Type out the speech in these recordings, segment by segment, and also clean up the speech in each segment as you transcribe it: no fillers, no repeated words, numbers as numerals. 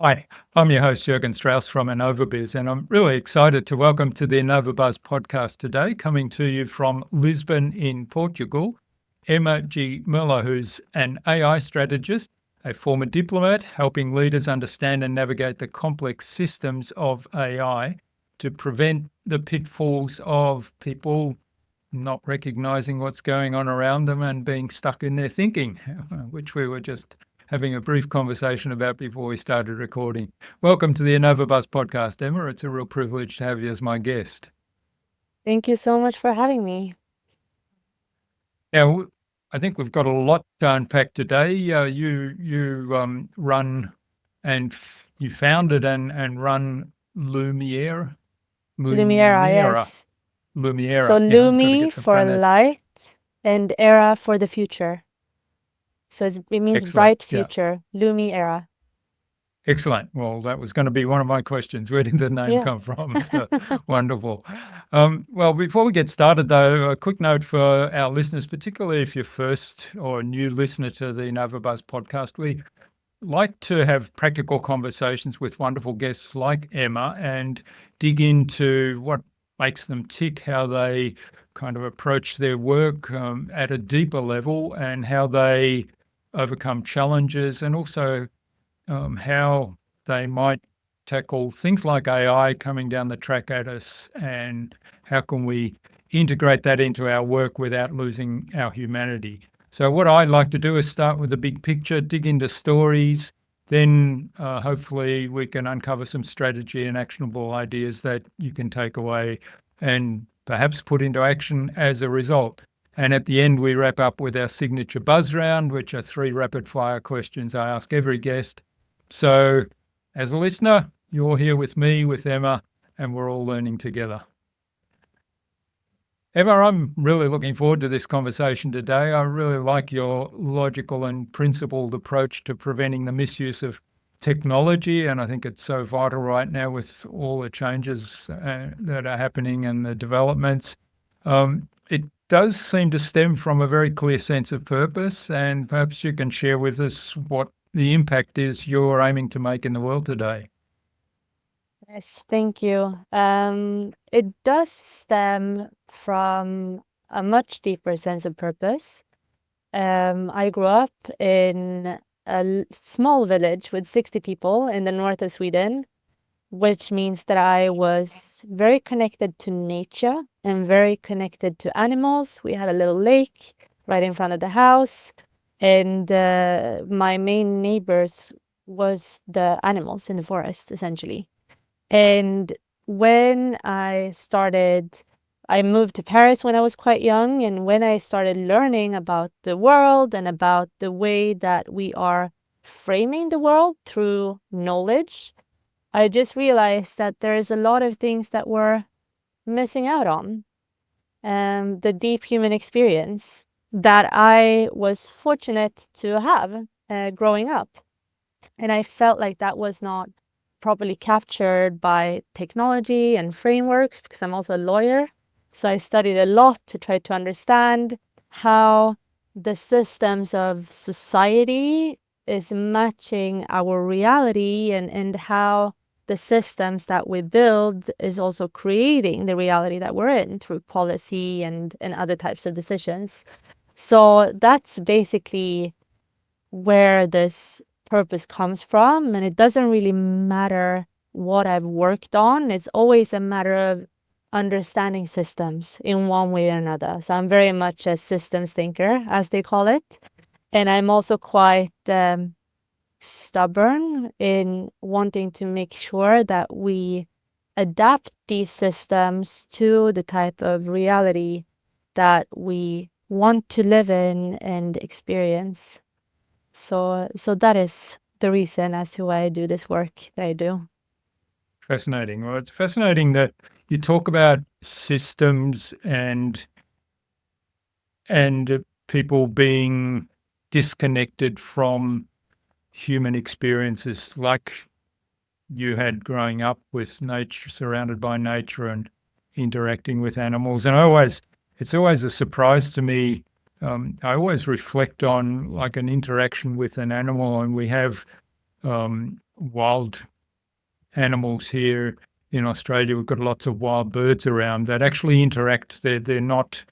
Hi, I'm your host, Jürgen Strauss from Innova.Buzz, and I'm really excited to welcome to the Innova.Buzz podcast today, coming to you from Lisbon in Portugal, Emma Möller, who's an AI strategist, a former diplomat, helping leaders understand and navigate the complex systems of AI to prevent the pitfalls of people not recognizing what's going on around them and being stuck in their thinking, which we were just having a brief conversation about before we started recording. Welcome to the Innova.Buzz podcast, Emma. It's a real privilege to have you as my guest. Thank you so much for having me. Now, I think we've got a lot to unpack today. You run and you founded and run Lumiera. Lumiera, Lumiera. yes. So Lumiera. Yeah, I've got to Lumi get the for pronunciation. light and era for the future. So it means Excellent. bright Yeah. future, Lumi era. Excellent. Well, that was going to be one of my questions. Where did the name Yeah. come from? So, wonderful. Well, before we get started, though, a quick note for our listeners, particularly if you're first or a new listener to the Innova.Buzz podcast. We like to have practical conversations with wonderful guests like Emma and dig into what makes them tick, how they kind of approach their work at a deeper level, and how they overcome challenges, and also how they might tackle things like AI coming down the track at us, and how can we integrate that into our work without losing our humanity. So what I like to do is start with the big picture, dig into stories, then hopefully we can uncover some strategy and actionable ideas that you can take away and perhaps put into action as a result. And at the end, we wrap up with our signature buzz round, which are 3 rapid fire questions I ask every guest. So as a listener, you're here with me, with Emma, and we're all learning together. Emma, I'm really looking forward to this conversation today. I really like your logical and principled approach to preventing the misuse of technology, and I think it's so vital right now with all the changes that are happening and the developments. It does seem to stem from a very clear sense of purpose, and perhaps you can share with us what the impact is you're aiming to make in the world today. Yes, thank you. It does stem from a much deeper sense of purpose. I grew up in a small village with 60 people in the north of Sweden, which means that I was very connected to nature and very connected to animals. We had a little lake right in front of the house, and my main neighbors was the animals in the forest, essentially. And when I moved to Paris when I was quite young, and when I started learning about the world and about the way that we are framing the world through knowledge, I just realized that there's a lot of things that we're missing out on. The deep human experience that I was fortunate to have growing up. And I felt like that was not properly captured by technology and frameworks, because I'm also a lawyer. So I studied a lot to try to understand how the systems of society is matching our reality, and how the systems that we build is also creating the reality that we're in through policy and other types of decisions. So that's basically where this purpose comes from, and it doesn't really matter what I've worked on. It's always a matter of understanding systems in one way or another. So I'm very much a systems thinker, as they call it, and I'm also quite stubborn in wanting to make sure that we adapt these systems to the type of reality that we want to live in and experience. So that is the reason as to why I do this work that I do. Fascinating. Well, it's fascinating that you talk about systems and people being disconnected from human experiences like you had growing up with nature, surrounded by nature and interacting with animals. And it's always a surprise to me. I always reflect on like an interaction with an animal, and we have wild animals here in Australia. We've got lots of wild birds around that actually interact. They're not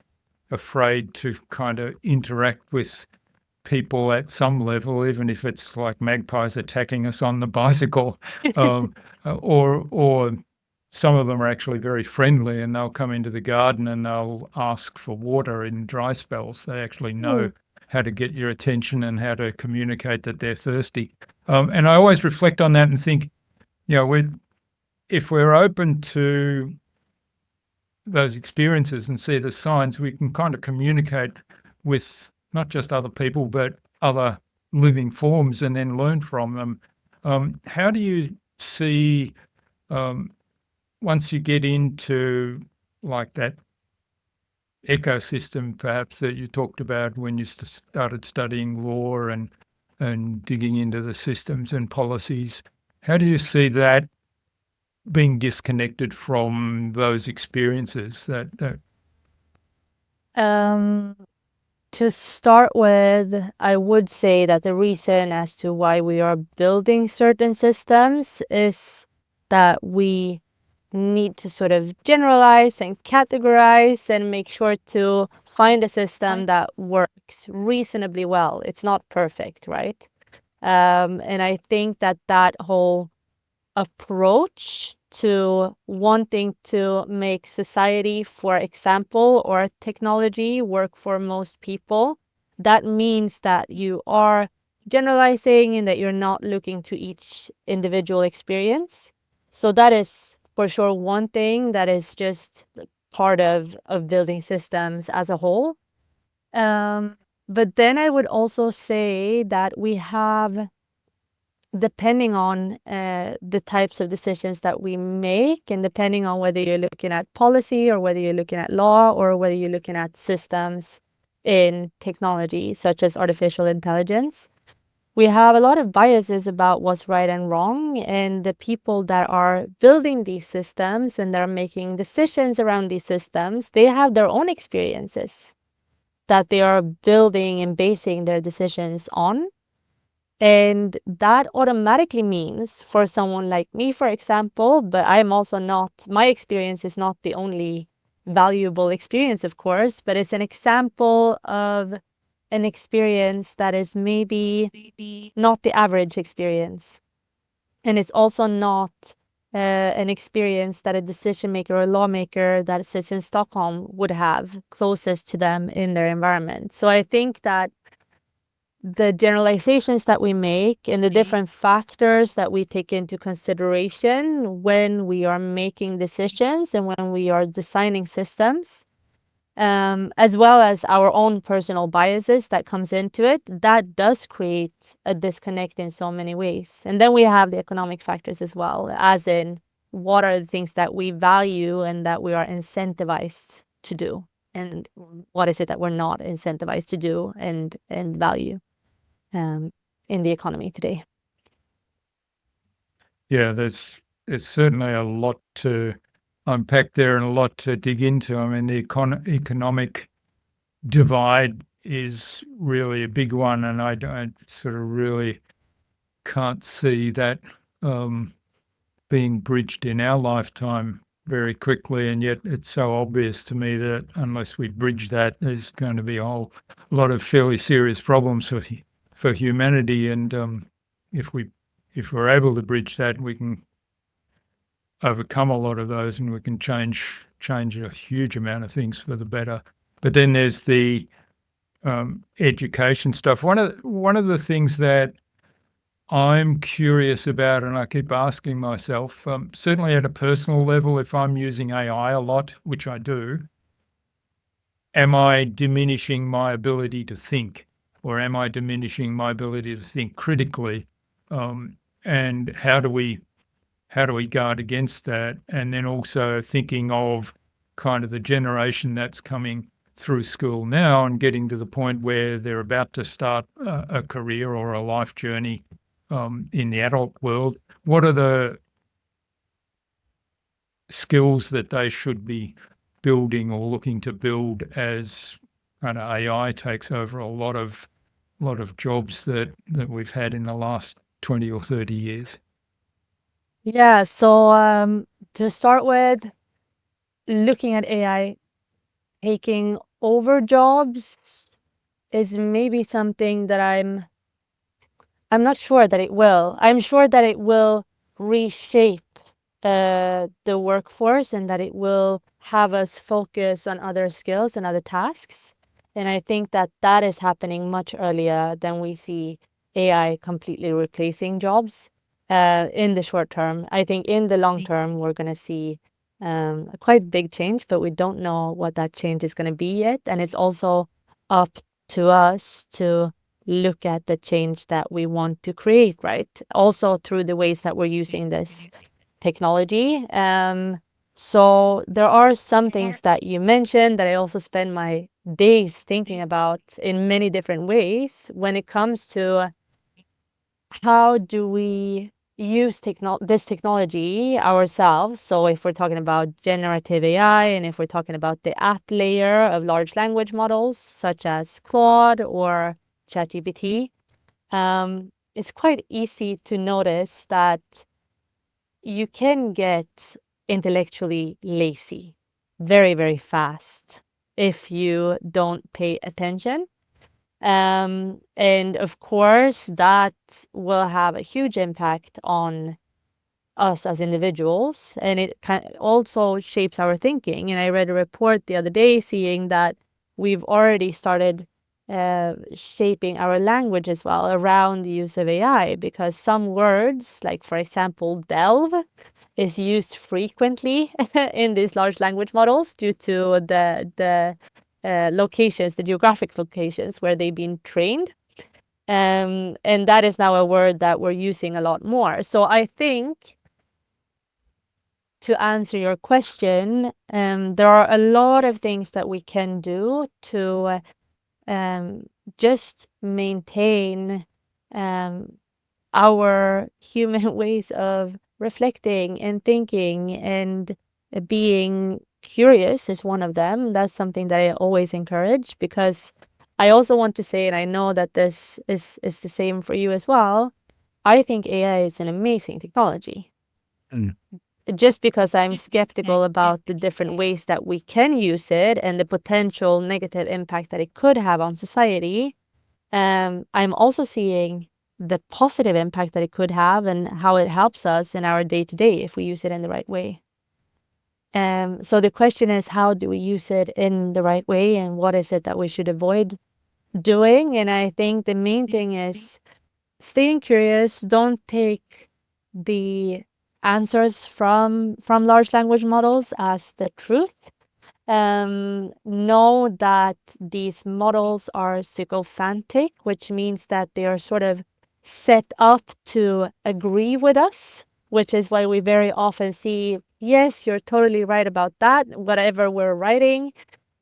afraid to kind of interact with people at some level, even if it's like magpies attacking us on the bicycle, um, or some of them are actually very friendly and they'll come into the garden and they'll ask for water in dry spells. They actually know how to get your attention and how to communicate that they're thirsty. And I always reflect on that and think, if we're open to those experiences and see the signs, we can kind of communicate with not just other people, but other living forms and then learn from them. How do you see, once you get into like that ecosystem, perhaps that you talked about when you started studying law and digging into the systems and policies, how do you see that being disconnected from those experiences that Um, to start with, I would say that the reason as to why we are building certain systems is that we need to sort of generalize and categorize and make sure to find a system that works reasonably well. It's not perfect, right? And I think that that whole approach to wanting to make society, for example, or technology work for most people, that means that you are generalizing and that you're not looking to each individual experience. So that is for sure one thing that is just part of building systems as a whole. But then I would also say that we have, depending on the types of decisions that we make, and depending on whether you're looking at policy or whether you're looking at law or whether you're looking at systems in technology, such as artificial intelligence, we have a lot of biases about what's right and wrong. And the people that are building these systems and that are making decisions around these systems, they have their own experiences that they are building and basing their decisions on. And that automatically means for someone like me, for example, but I'm also not, my experience is not the only valuable experience, of course, but it's an example of an experience that is maybe not the average experience. And it's also not an experience that a decision maker or a lawmaker that sits in Stockholm would have closest to them in their environment. So I think that the generalizations that we make and the different factors that we take into consideration when we are making decisions and when we are designing systems, as well as our own personal biases that comes into it, that does create a disconnect in so many ways. And then we have the economic factors as well, as in what are the things that we value and that we are incentivized to do, and what is it that we're not incentivized to do and value in the economy today. Yeah, there's certainly a lot to unpack there and a lot to dig into. I mean, the economic divide is really a big one, and I sort of really can't see that being bridged in our lifetime very quickly. And yet it's so obvious to me that unless we bridge that, there's going to be a whole lot of fairly serious problems for humanity. And if we're able to bridge that, we can overcome a lot of those, and we can change a huge amount of things for the better. But then there's the education stuff. One of the things that I'm curious about, and I keep asking myself, certainly at a personal level, if I'm using AI a lot, which I do, am I diminishing my ability to think, or am I diminishing my ability to think critically? And how do we guard against that? And then also thinking of kind of the generation that's coming through school now and getting to the point where they're about to start a career or a life journey in the adult world. What are the skills that they should be building or looking to build as kind of AI takes over a lot of jobs that we've had in the last 20 or 30 years? Yeah, so to start with, looking at AI taking over jobs is maybe something that I'm not sure that it will. I'm sure that it will reshape the workforce and that it will have us focus on other skills and other tasks. And I think that that is happening much earlier than we see AI completely replacing jobs in the short term. I think in the long term, we're going to see a quite big change, but we don't know what that change is going to be yet. And it's also up to us to look at the change that we want to create, right? Also through the ways that we're using this technology. So there are some things that you mentioned that I also spend my days thinking about in many different ways when it comes to how do we use this technology ourselves. So if we're talking about generative AI and if we're talking about the app layer of large language models such as Claude or ChatGPT, it's quite easy to notice that you can get intellectually lazy very, very fast if you don't pay attention. And of course, that will have a huge impact on us as individuals, and it also shapes our thinking. And I read a report the other day seeing that we've already started shaping our language as well around the use of AI, because some words, like for example, delve, is used frequently in these large language models due to the locations, the geographic locations where they've been trained. And that is now a word that we're using a lot more. So I think, to answer your question, there are a lot of things that we can do to um, just maintain um, our human ways of reflecting and thinking, and being curious is one of them. That's something that I always encourage, because I also want to say, and I know that this is the same for you as well, I think AI is an amazing technology. Mm. Just because I'm skeptical about the different ways that we can use it and the potential negative impact that it could have on society, I'm also seeing the positive impact that it could have and how it helps us in our day to day if we use it in the right way. So the question is, how do we use it in the right way, and what is it that we should avoid doing? And I think the main thing is staying curious. Don't take the answers from large language models as the truth. Know that these models are sycophantic, which means that they are sort of set up to agree with us, which is why we very often see, yes, you're totally right about that, whatever we're writing,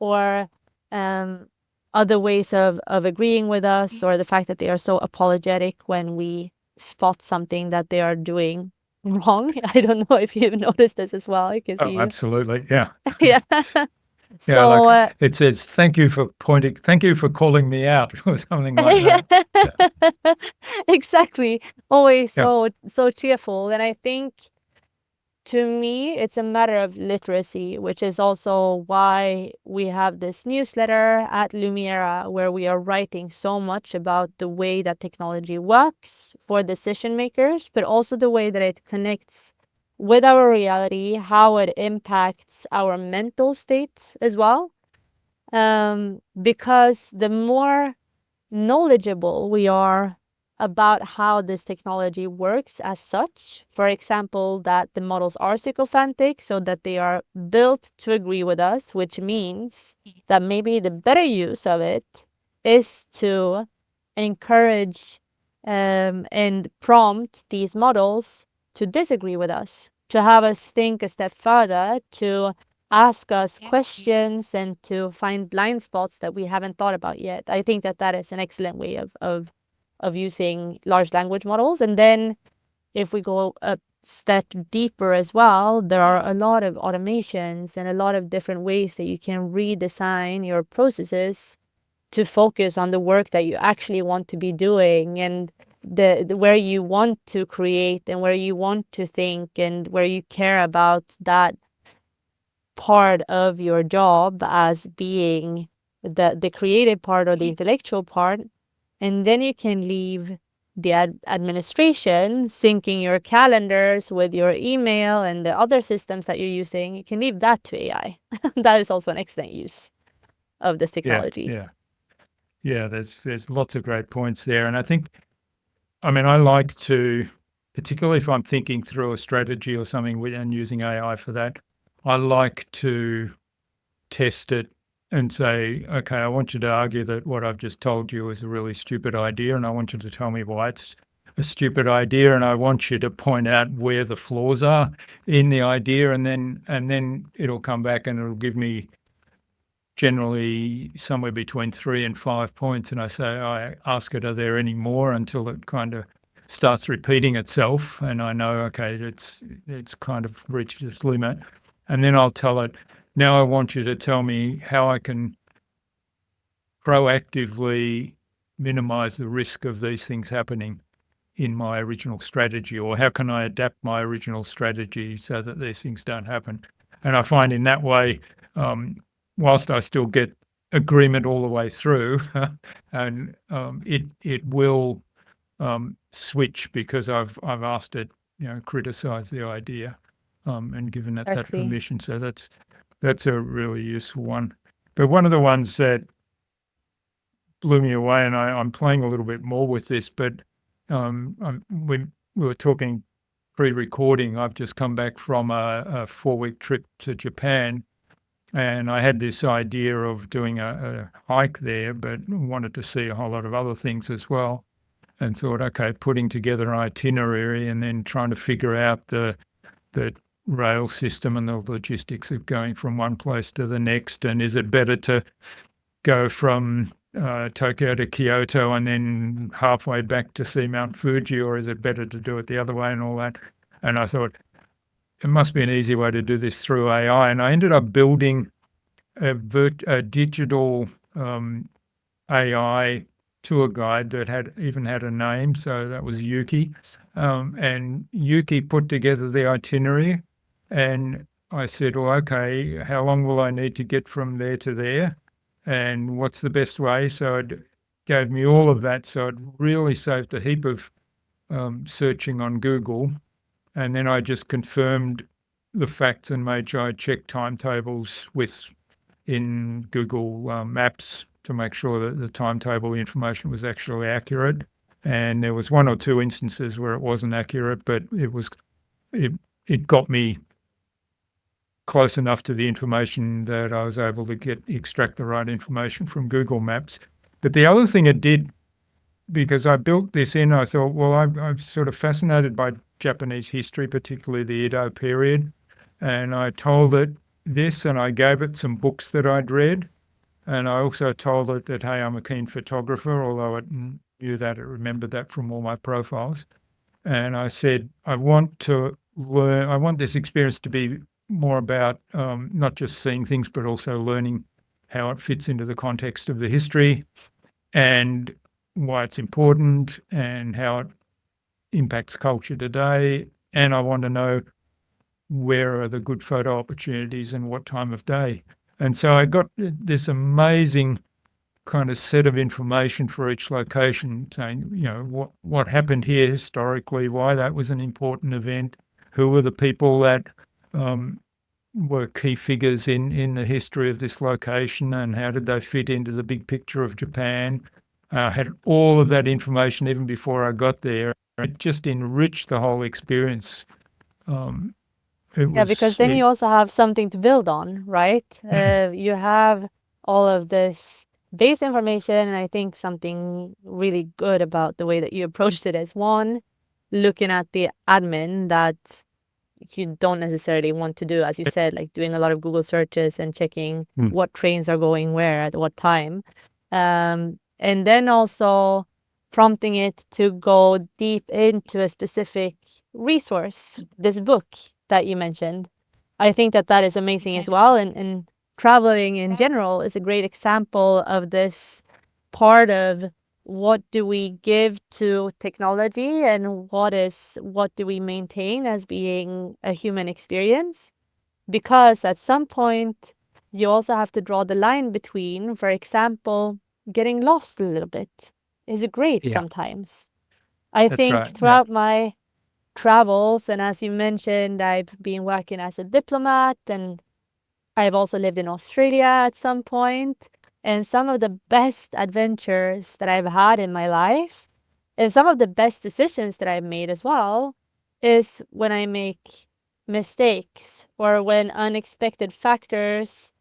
or um, other ways of agreeing with us, or the fact that they are so apologetic when we spot something that they are doing wrong. I don't know if you've noticed this as well, because Oh, absolutely. Yeah. yeah. Yeah. So, Like it says, thank you for calling me out or something like that. exactly. Always Yeah. so cheerful. And I think, to me, it's a matter of literacy, which is also why we have this newsletter at Lumiera, where we are writing so much about the way that technology works for decision makers, but also the way that it connects with our reality, how it impacts our mental states as well. Because the more knowledgeable we are about how this technology works as such, for example, that the models are sycophantic, so that they are built to agree with us, which means that maybe the better use of it is to encourage and prompt these models to disagree with us, to have us think a step further, to ask us questions, and to find blind spots that we haven't thought about yet. I think that that is an excellent way of using large language models. And then if we go a step deeper as well, there are a lot of automations and a lot of different ways that you can redesign your processes to focus on the work that you actually want to be doing. And where you want to create and where you want to think and where you care about that part of your job as being the creative part or the intellectual part. And then you can leave the administration, syncing your calendars with your email and the other systems that you're using. You can leave that to AI. That is also an excellent use of this Yeah, technology. yeah. There's lots of great points there, and I like to, particularly if I'm thinking through a strategy or something and using AI for that, I like to test it and say, okay, I want you to argue that what I've just told you is a really stupid idea, and I want you to tell me why it's a stupid idea, and I want you to point out where the flaws are in the idea, and then it'll come back and it'll give me generally somewhere between 3 and 5 points, and I ask it, are there any more, until it kind of starts repeating itself, and I know, okay, it's kind of reached its limit, and then I'll tell it, now I want you to tell me how I can proactively minimize the risk of these things happening in my original strategy, or how can I adapt my original strategy so that these things don't happen. And I find in that way, whilst I still get agreement all the way through, and it will switch because I've asked it, criticize the idea, and given it that Exactly. permission. So that's a really useful one. But one of the ones that blew me away, and I'm playing a little bit more with this, but when we were talking pre-recording, I've just come back from a 4-week trip to Japan, and I had this idea of doing a hike there, but wanted to see a whole lot of other things as well, and thought, okay, putting together an itinerary and then trying to figure out the rail system and the logistics of going from one place to the next, and is it better to go from Tokyo to Kyoto and then halfway back to see Mount Fuji, or is it better to do it the other way and all that? And I thought, it must be an easy way to do this through AI. And I ended up building a digital AI tour guide that had a name. So that was Yuki. And Yuki put together the itinerary. And I said, well, okay, how long will I need to get from there to there? And what's the best way? So it gave me all of that. So it really saved a heap of searching on Google. And then I just confirmed the facts and made sure I checked timetables in Google Maps to make sure that the timetable information was actually accurate. And there was 1 or 2 instances where it wasn't accurate, but it got me close enough to the information that I was able to extract the right information from Google Maps. But the other thing it did, because I built this in, I thought, well, I'm sort of fascinated by Japanese history, particularly the Edo period. And I told it this, and I gave it some books that I'd read. And I also told it that, hey, I'm a keen photographer, although it knew that, it remembered that from all my profiles. And I said, I want this experience to be more about not just seeing things, but also learning how it fits into the context of the history and why it's important and how it impacts culture today. And I want to know where are the good photo opportunities and what time of day. And so I got this amazing kind of set of information for each location, saying, what happened here historically, why that was an important event, who were the people that were key figures in the history of this location, and how did they fit into the big picture of Japan. I had all of that information even before I got there. It just enriched the whole experience. Yeah, because then you also have something to build on, right? You have all of this base information, and I think something really good about the way that you approached it is, one, looking at the admin that you don't necessarily want to do, as you said, like doing a lot of Google searches and checking what trains are going where at what time. And then also prompting it to go deep into a specific resource, this book that you mentioned. I think that is amazing as well. And traveling in general is a great example of this part of what do we give to technology and what do we maintain as being a human experience? Because at some point, you also have to draw the line between, for example, getting lost a little bit is great Yeah, sometimes. I that's think right. Yeah. throughout my travels, and as you mentioned, I've been working as a diplomat, and I've also lived in Australia at some point. And some of the best adventures that I've had in my life, and some of the best decisions that I've made as well, is when I make mistakes or when unexpected factors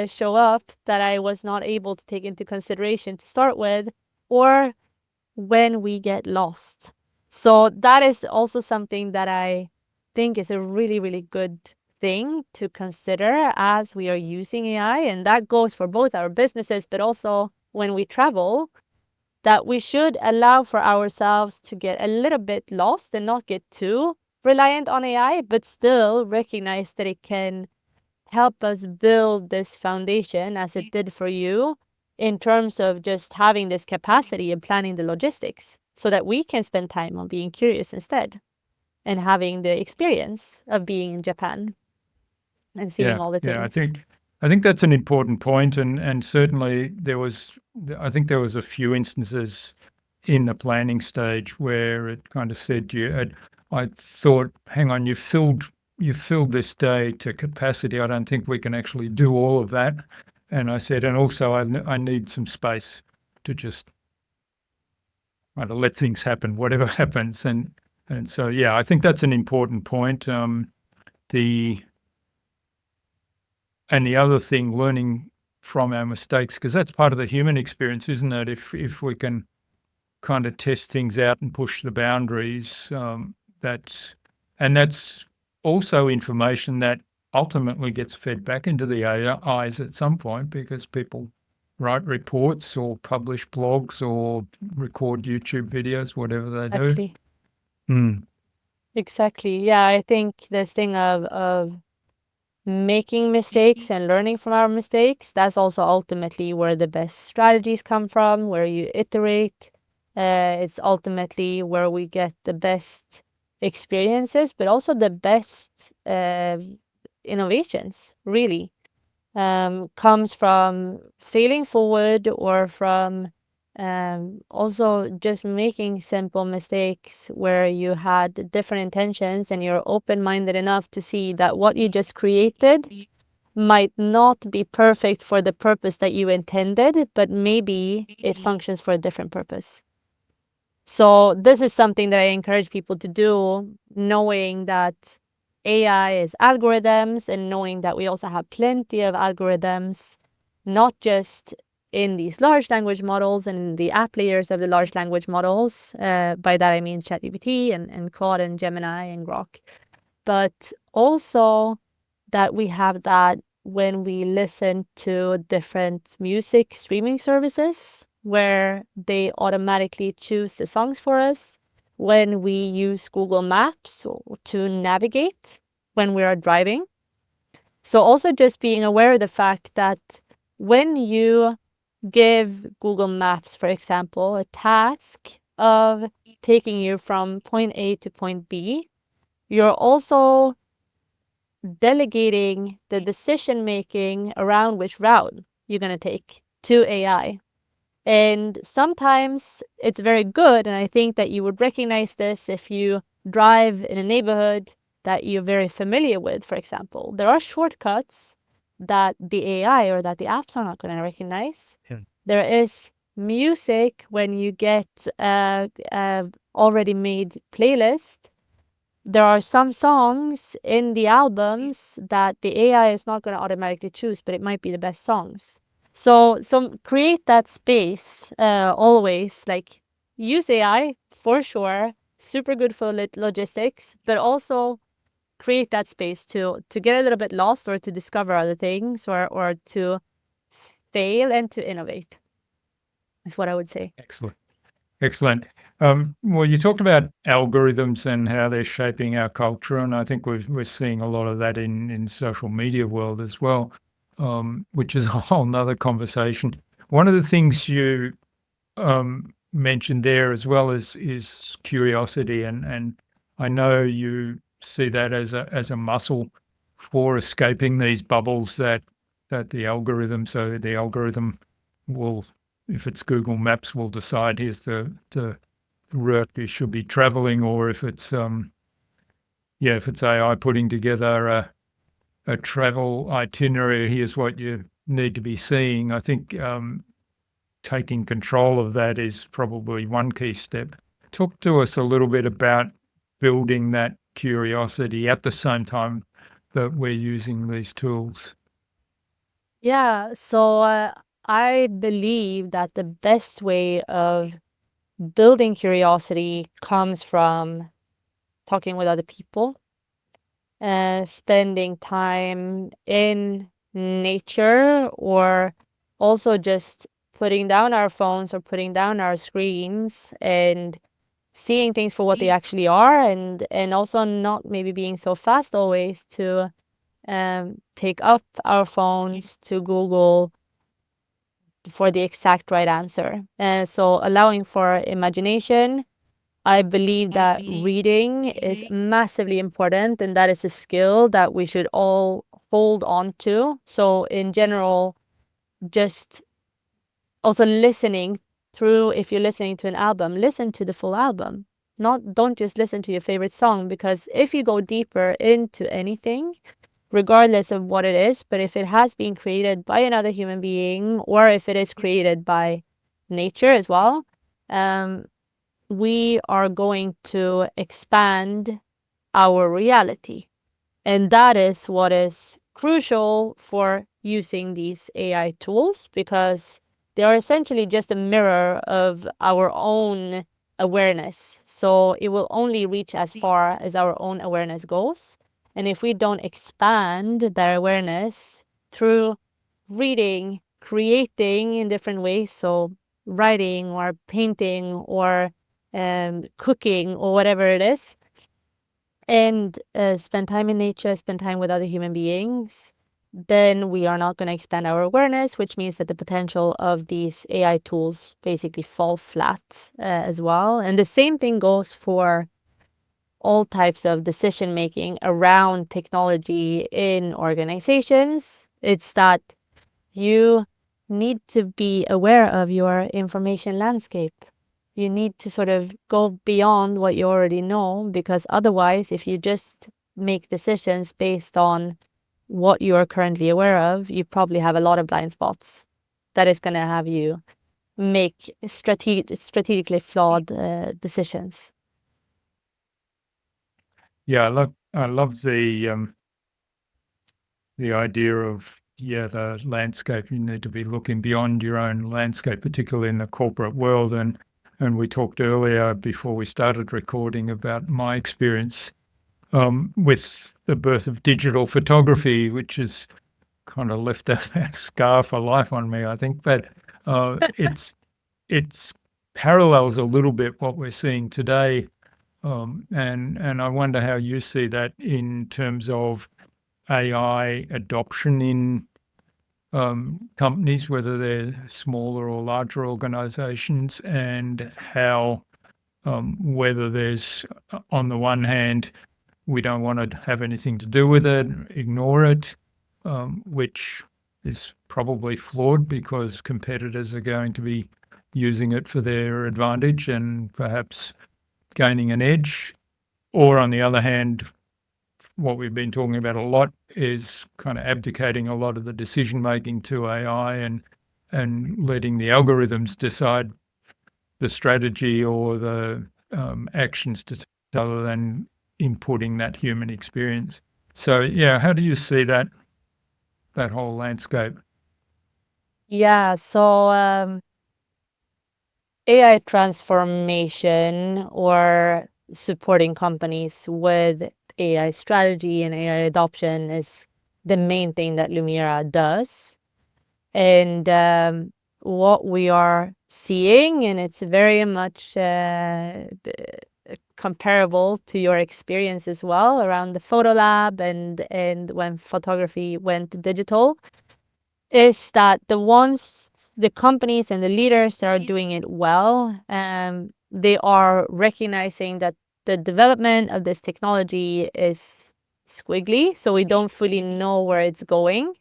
show up that I was not able to take into consideration to start with, or when we get lost. So that is also something that I think is a really, really good thing to consider as we are using AI. And that goes for both our businesses, but also when we travel, that we should allow for ourselves to get a little bit lost and not get too reliant on AI, but still recognize that it can help us build this foundation as it did for you in terms of just having this capacity and planning the logistics so that we can spend time on being curious instead and having the experience of being in Japan and seeing Yeah, all the yeah. things. I think that's an important point, and certainly I think there was a few instances in the planning stage where it kind of said to you, I thought, hang on, you filled this day to capacity. I don't think we can actually do all of that. And I said, and also I need some space to just kind of let things happen, whatever happens. And so yeah, I think that's an important point. The And the other thing, learning from our mistakes, because that's part of the human experience, isn't it? If we can kind of test things out and push the boundaries, that's and that's also information that ultimately gets fed back into the AIs at some point because people write reports or publish blogs or record YouTube videos, whatever they do. Exactly. Mm, Exactly. Yeah, I think this thing of making mistakes and learning from our mistakes, that's also ultimately where the best strategies come from, where you iterate. It's ultimately where we get the best experiences, but also the best innovations, really. Comes from failing forward or from also just making simple mistakes where you had different intentions and you're open minded enough to see that what you just created might not be perfect for the purpose that you intended, but maybe it functions for a different purpose. So, this is something that I encourage people to do, knowing that AI is algorithms and knowing that we also have plenty of algorithms, not just in these large language models and in the app layers of the large language models. By that, I mean ChatGPT and Claude and Gemini and Grok, but also that we have that when we listen to different music streaming services where they automatically choose the songs for us, when we use Google Maps to navigate when we are driving. So also just being aware of the fact that when you give Google Maps, for example, a task of taking you from point A to point B, you're also delegating the decision making around which route you're going to take to AI. And sometimes it's very good. And I think that you would recognize this if you drive in a neighborhood that you're very familiar with, for example. There are shortcuts that the AI or that the apps are not going to recognize. yeah. There is music when you get a already made playlist. There are some songs in the albums that the AI is not going to automatically choose, but it might be the best songs. So create that space always. Like use AI for sure, super good for logistics, but also create that space to get a little bit lost or to discover other things or to fail and to innovate. Is what I would say. Excellent. Excellent. Well, you talked about algorithms and how they're shaping our culture, and I think we're seeing a lot of that in social media world as well, which is a whole nother conversation. One of the things you mentioned there as well is curiosity, and I know you see that as a muscle for escaping these bubbles that the algorithm. So the algorithm will, if it's Google Maps, will decide here's the route you should be traveling, or if it's if it's AI putting together a travel itinerary, here's what you need to be seeing. I think taking control of that is probably one key step. Talk to us a little bit about building that curiosity at the same time that we're using these tools. Yeah, so I believe that the best way of building curiosity comes from talking with other people and spending time in nature, or also just putting down our phones or putting down our screens and seeing things for what they actually are, and also not maybe being so fast always to take up our phones to Google for the exact right answer. And so allowing for imagination. I believe that reading is massively important, and that is a skill that we should all hold on to. So in general, just also listening through, if you're listening to an album, listen to the full album. Don't just listen to your favorite song, because if you go deeper into anything, regardless of what it is, but if it has been created by another human being, or if it is created by nature as well, we are going to expand our reality. And that is what is crucial for using these AI tools, because they are essentially just a mirror of our own awareness. So it will only reach as far as our own awareness goes. And if we don't expand that awareness through reading, creating in different ways, so writing or painting or cooking or whatever it is, and spend time in nature, spend time with other human beings, then we are not going to expand our awareness, which means that the potential of these AI tools basically fall flat as well. And the same thing goes for all types of decision making around technology in organizations. It's that you need to be aware of your information landscape. You need to sort of go beyond what you already know, because otherwise, if you just make decisions based on what you are currently aware of, you probably have a lot of blind spots that is going to have you make strategically flawed decisions. Yeah, I love the idea of the landscape. You need to be looking beyond your own landscape, particularly in the corporate world. And we talked earlier before we started recording about my experience with the birth of digital photography, which has kind of left a scar for life on me, I think. But it's parallels a little bit what we're seeing today, and I wonder how you see that in terms of AI adoption in companies, whether they're smaller or larger organizations, and how whether there's, on the one hand, we don't want to have anything to do with it, ignore it, which is probably flawed because competitors are going to be using it for their advantage and perhaps gaining an edge. Or on the other hand, what we've been talking about a lot is kind of abdicating a lot of the decision making to AI and letting the algorithms decide the strategy or the actions to other than inputting that human experience. So yeah, how do you see that whole landscape? Yeah, so AI transformation, or supporting companies with AI strategy and AI adoption, is the main thing that Lumiera does. And what we are seeing, and it's very much comparable to your experience as well around the photo lab and when photography went digital, is that the ones the companies and the leaders that are doing it well, they are recognizing that the development of this technology is squiggly, so we don't fully know where it's going.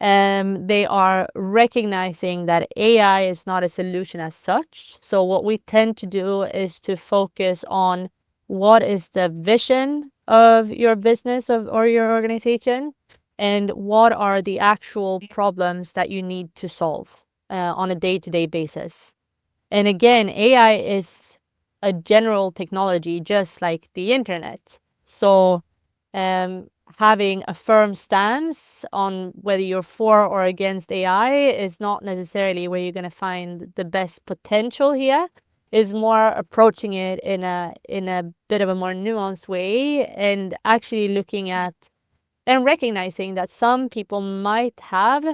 They are recognizing that AI is not a solution as such. So what we tend to do is to focus on what is the vision of your business or your organization, and what are the actual problems that you need to solve on a day-to-day basis. And again, AI is a general technology, just like the internet. So um, having a firm stance on whether you're for or against AI is not necessarily where you're going to find the best potential here. Is more approaching it in a bit of a more nuanced way, and actually looking at and recognizing that some people might have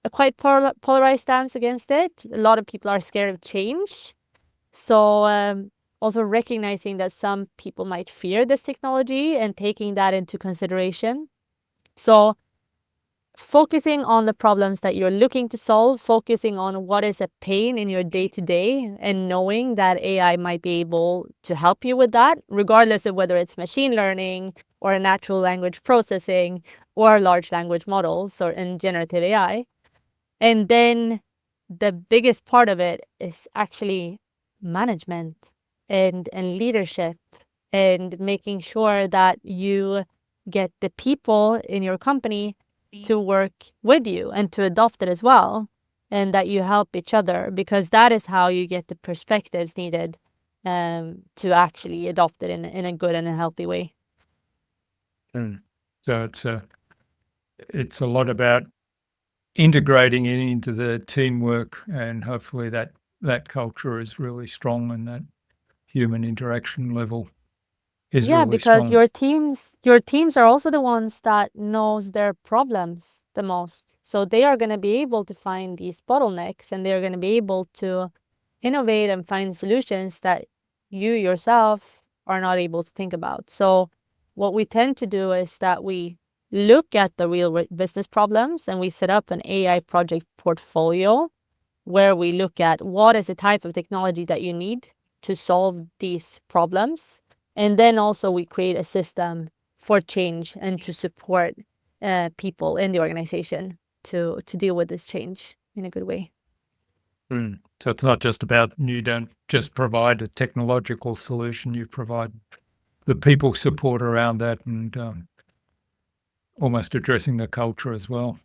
a quite polarized stance against it. A lot of people are scared of change. So also recognizing that some people might fear this technology and taking that into consideration. So focusing on the problems that you're looking to solve, focusing on what is a pain in your day-to-day, and knowing that AI might be able to help you with that, regardless of whether it's machine learning or natural language processing or large language models or in generative AI. And then the biggest part of it is actually management and leadership, and making sure that you get the people in your company to work with you and to adopt it as well, and that you help each other, because that is how you get the perspectives needed to actually adopt it in a good and a healthy way. So it's a lot about integrating it into the teamwork, and hopefully that culture is really strong, and that human interaction level is Yeah, really because strong. your teams are also the ones that knows their problems the most. So they are going to be able to find these bottlenecks, and they're going to be able to innovate and find solutions that you yourself are not able to think about. So what we tend to do is that we look at the real business problems, and we set up an AI project portfolio where we look at what is the type of technology that you need to solve these problems. And then also we create a system for change and to support people in the organization to deal with this change in a good way. So it's not just about, you don't just provide a technological solution, you provide the people support around that, and almost addressing the culture as well.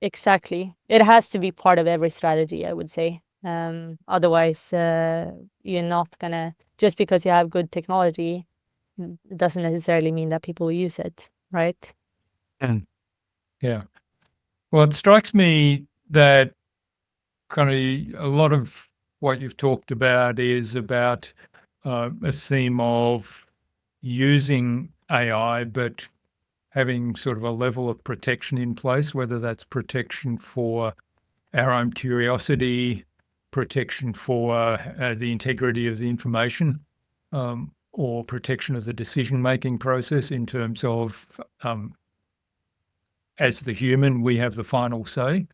Exactly. It has to be part of every strategy, I would say. Otherwise, you're not gonna, just because you have good technology, it doesn't necessarily mean that people will use it, right? And yeah. Well, it strikes me that kind of a lot of what you've talked about is about a theme of using AI, but having sort of a level of protection in place, whether that's protection for our own curiosity, protection for the integrity of the information, or protection of the decision-making process in terms of, as the human, we have the final say,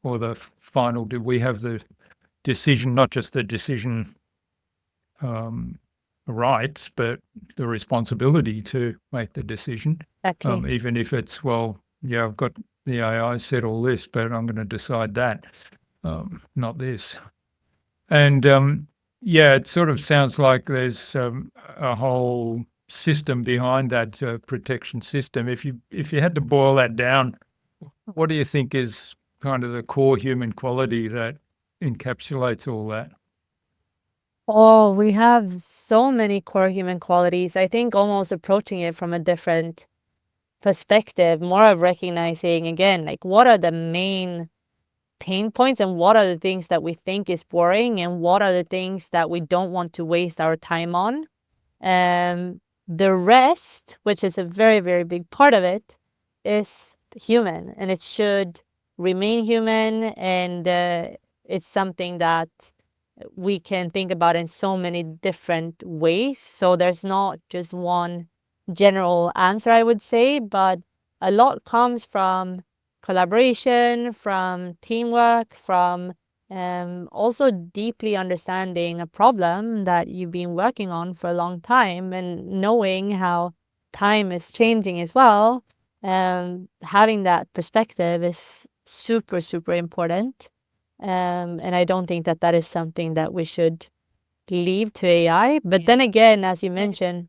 or we have the decision, not just the decision rights, but the responsibility to make the decision, Exactly. even if it's, well, yeah, I've got the AI said all this, but I'm going to decide that, not this. And yeah, it sort of sounds like there's a whole system behind that protection system. If you had to boil that down, what do you think is kind of the core human quality that encapsulates all that? Oh, we have so many core human qualities. I think almost approaching it from a different perspective, more of recognizing again, like what are the main pain points, and what are the things that we think is boring, and what are the things that we don't want to waste our time on. The rest, which is a very, very big part of it, is human, and it should remain human. And it's something that we can think about in so many different ways. So there's not just one general answer, I would say, but a lot comes from collaboration, from teamwork, from Also deeply understanding a problem that you've been working on for a long time and knowing how time is changing as well. Having that perspective is super, super important. And I don't think that that is something that we should leave to AI. But then again, as you mentioned,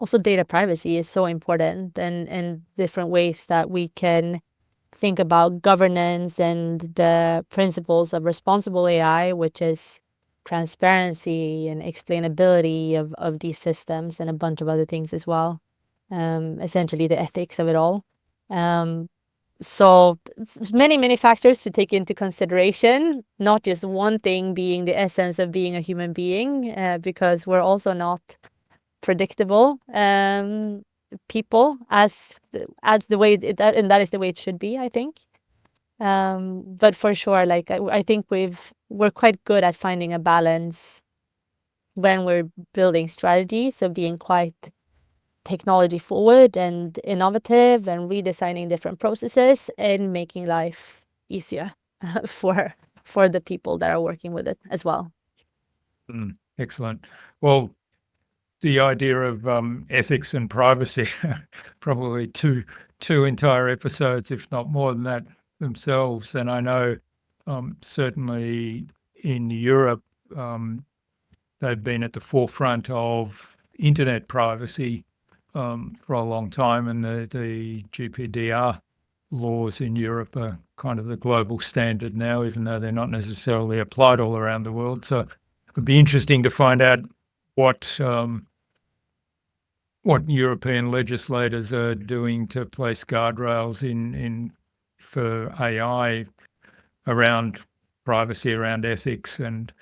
also data privacy is so important, and different ways that we can think about governance and the principles of responsible AI, which is transparency and explainability of these systems and a bunch of other things as well. Essentially the ethics of it all. Um, so many, many factors to take into consideration, not just one thing being the essence of being a human being, because we're also not predictable people as the way and that is the way it should be, I think. But for sure, like I think we're quite good at finding a balance when we're building strategy. So being quite technology forward and innovative and redesigning different processes and making life easier for the people that are working with it as well. Excellent. Well, the idea of ethics and privacy, probably two entire episodes, if not more than that, themselves. And I know certainly in Europe, they've been at the forefront of internet privacy for a long time, and the GPDR laws in Europe are kind of the global standard now, even though they're not necessarily applied all around the world. So it would be interesting to find out what European legislators are doing to place guardrails in for AI around privacy, around ethics, and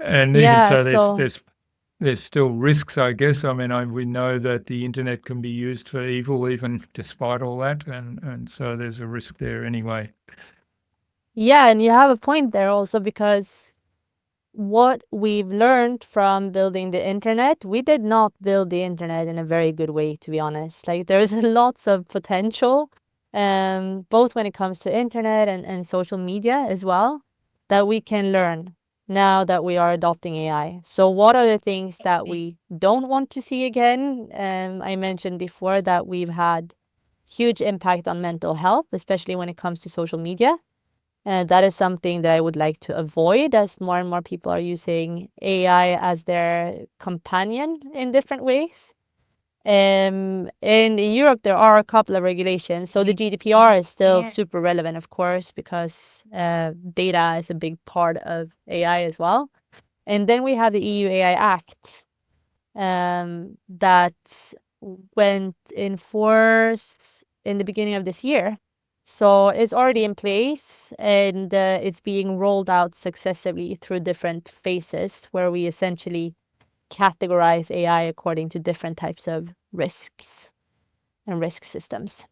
even Yeah, so, so there's still risks, I guess. I mean, we know that the internet can be used for evil, even despite all that, and so there's a risk there anyway. yeah, and you have a point there also, because what we've learned from building the internet, we did not build the internet in a very good way, to be honest. Like there's lots of potential, both when it comes to internet and social media as well, that we can learn now that we are adopting AI. So what are the things that we don't want to see again? I mentioned before that we've had huge impact on mental health, especially when it comes to social media. That is something that I would like to avoid, as more and more people are using AI as their companion in different ways. And in Europe, there are a couple of regulations. So the GDPR is still super relevant, of course, because data is a big part of AI as well. And then we have the EU AI Act that went in force in the beginning of this year. So it's already in place, and it's being rolled out successively through different phases where we essentially categorize AI according to different types of risks and risk systems.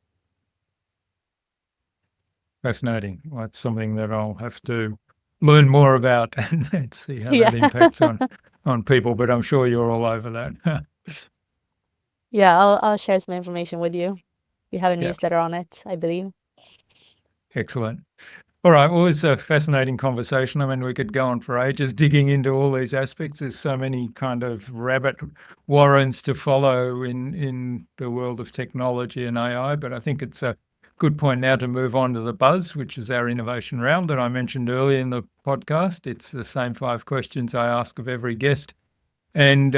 Fascinating. Well, that's something that I'll have to learn more about and see how Yeah. that impacts on people. But I'm sure you're all over that. Yeah, I'll share some information with you. We have a Yeah, newsletter on it, I believe. excellent. All right. Well, it's a fascinating conversation. I mean, we could go on for ages digging into all these aspects. There's so many kind of rabbit warrens to follow in the world of technology and AI. But I think it's a good point now to move on to the buzz, which is our innovation round that I mentioned earlier in the podcast. It's the same 5 questions I ask of every guest. And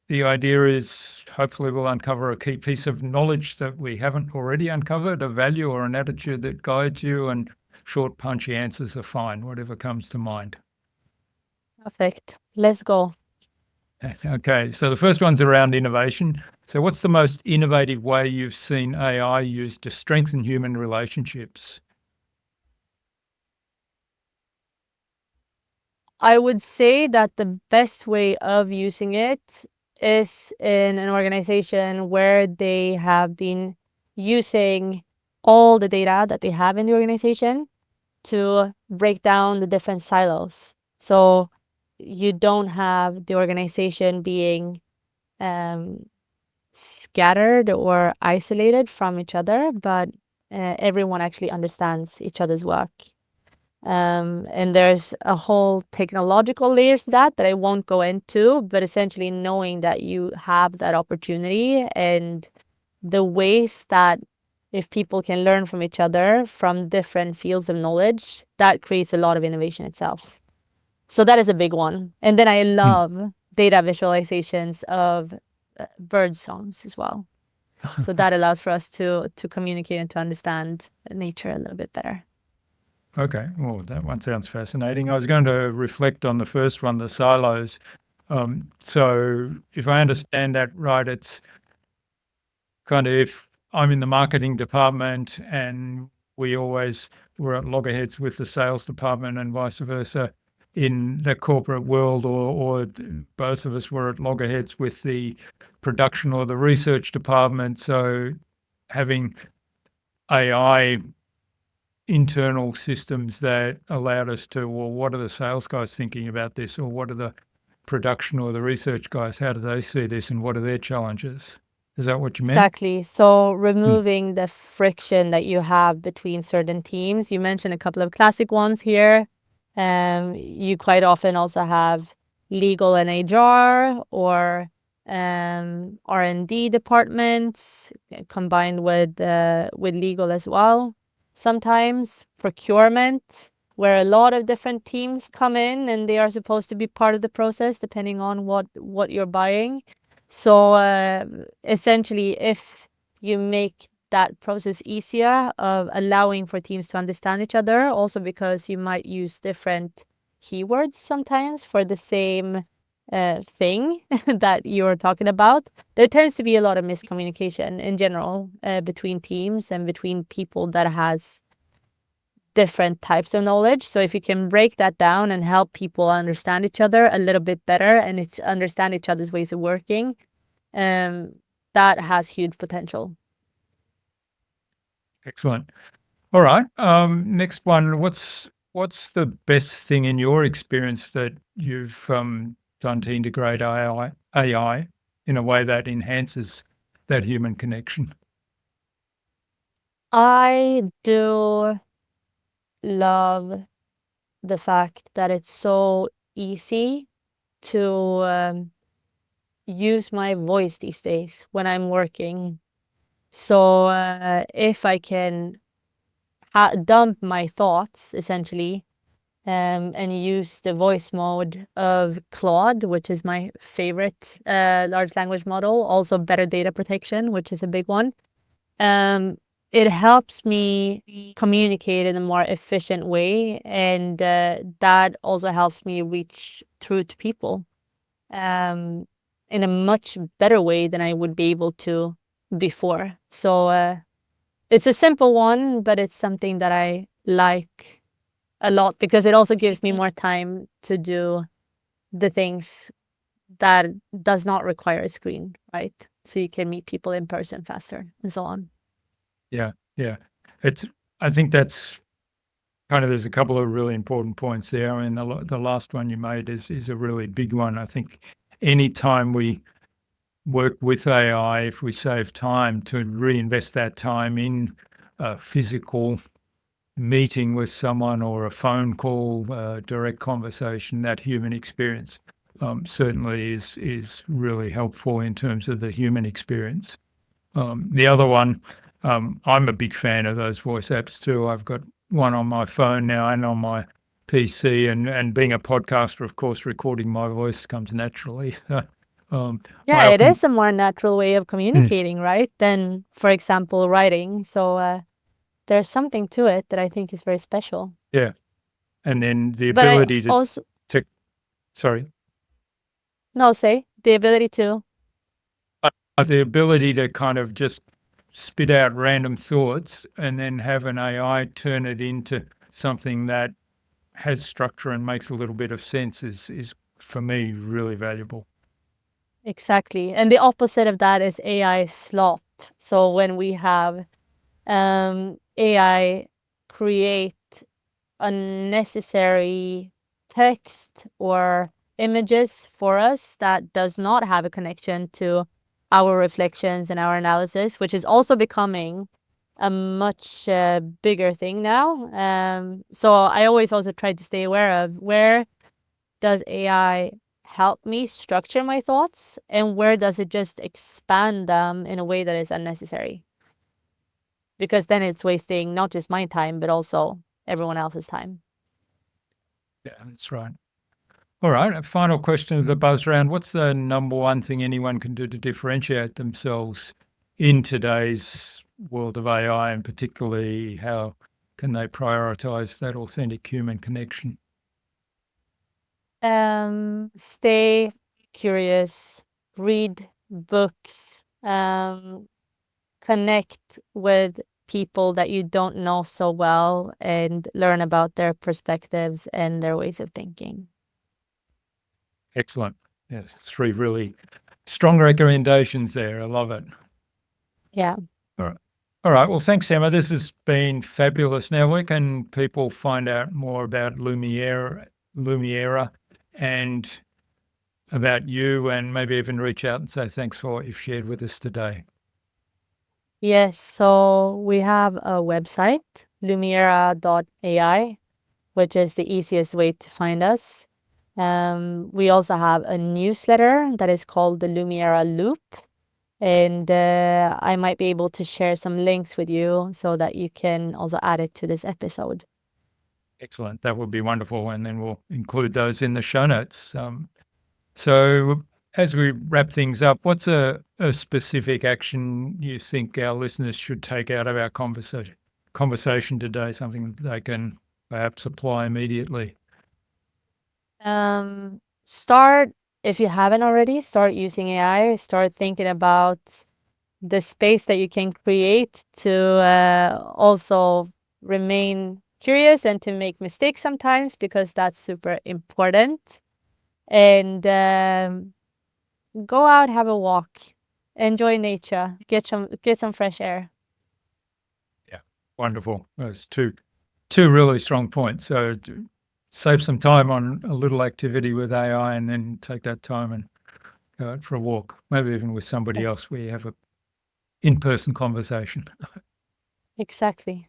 the idea is hopefully we'll uncover a key piece of knowledge that we haven't already uncovered, a value or an attitude that guides you, and short, punchy answers are fine, whatever comes to mind. Perfect. Let's go. Okay, so the first one's around innovation. So what's the most innovative way you've seen AI used to strengthen human relationships? I would say that the best way of using it is in an organization where they have been using all the data that they have in the organization to break down the different silos. So you don't have the organization being scattered or isolated from each other, but everyone actually understands each other's work. And there's a whole technological layer to that I won't go into, but essentially knowing that you have that opportunity and the ways that if people can learn from each other from different fields of knowledge, that creates a lot of innovation itself. So that is a big one. And then I Hmm. love data visualizations of bird songs as well. So that allows for us to communicate and to understand nature a little bit better. Okay, well, that one sounds fascinating. I was going to reflect on the first one, the silos. So if I understand that right, it's kind of if I'm in the marketing department and we always were at loggerheads with the sales department and vice versa in the corporate world, or both of us were at loggerheads with the production or the research department. So having AI internal systems that allowed us to, well, what are the sales guys thinking about this? Or what are the production or the research guys? How do they see this and what are their challenges? Is that what you meant? Exactly. So Hmm. removing the friction that you have between certain teams. You mentioned a couple of classic ones here. You quite often also have legal and HR or R&D departments combined with legal as well. Sometimes procurement, where a lot of different teams come in and they are supposed to be part of the process depending on what you're buying. So essentially, if you make that process easier of allowing for teams to understand each other, also because you might use different keywords sometimes for the same thing that you're talking about, there tends to be a lot of miscommunication in general between teams and between people that has different types of knowledge. So if you can break that down and help people understand each other a little bit better and understand each other's ways of working, um, that has huge potential. Excellent. All right. Next one. What's the best thing in your experience that you've done to integrate AI in a way that enhances that human connection? I do love the fact that it's so easy to use my voice these days when I'm working. So if I can dump my thoughts essentially and use the voice mode of Claude, which is my favorite large language model, also better data protection, which is a big one. Um, it helps me communicate in a more efficient way, and that also helps me reach through to people um, in a much better way than I would be able to before. So it's a simple one, but it's something that I like a lot because it also gives me more time to do the things that does not require a screen, right? So you can meet people in person faster and so on. Yeah, yeah. It's. I think that's kind of. There's a couple of really important points there. I mean, the last one you made is a really big one. I think anytime we work with AI, if we save time, to reinvest that time in a physical meeting with someone or a phone call, direct conversation, that human experience certainly is really helpful in terms of the human experience. The other one, I'm a big fan of those voice apps too. I've got one on my phone now and on my PC, and being a podcaster, of course, recording my voice comes naturally. Yeah, I it often, is a more natural way of communicating, right? Than, for example, writing. So there's something to it that I think is very special. yeah, and then the But I ability also, to sorry, no, say the ability to. the ability to kind of just spit out random thoughts and then have an AI turn it into something that has structure and makes a little bit of sense is for me really valuable. Exactly. And the opposite of that is AI slop. So when we have AI create unnecessary text or images for us that does not have a connection to our reflections and our analysis, which is also becoming a much bigger thing now. So I always also try to stay aware of where does AI help me structure my thoughts and where does it just expand them in a way that is unnecessary? Because then it's wasting not just my time, but also everyone else's time. Yeah, that's right. All right, a final question of the buzz round. What's the number one thing anyone can do to differentiate themselves in today's world of AI, and particularly how can they prioritize that authentic human connection? Stay curious, read books, connect with people that you don't know so well and learn about their perspectives and their ways of thinking. Excellent. Yes, 3 really strong recommendations there. I love it. Yeah. All right. All right. Well, thanks, Emma. This has been fabulous. Now, where can people find out more about Lumiera and about you, and maybe even reach out and say thanks for what you've shared with us today? Yes, so we have a website, Lumiera.ai, which is the easiest way to find us. We also have a newsletter that is called the Lumiera Loop, and I might be able to share some links with you so that you can also add it to this episode. Excellent. That would be wonderful. And then we'll include those in the show notes. So, as we wrap things up, what's a specific action you think our listeners should take out of our conversation today? Something that they can perhaps apply immediately? Start, if you haven't already, start using AI, start thinking about the space that you can create to also remain curious and to make mistakes sometimes, because that's super important. And go out, have a walk, enjoy nature, get some fresh air. Yeah, wonderful. Those two really strong points. So save some time on a little activity with AI, and then take that time and go out for a walk, maybe even with somebody else where you have a in-person conversation. Exactly.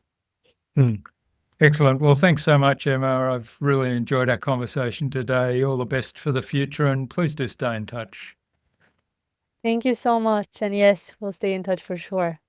Excellent. Well, thanks so much, Emma. I've really enjoyed our conversation today. All the best for the future, and please do stay in touch. Thank you so much. And yes, we'll stay in touch for sure.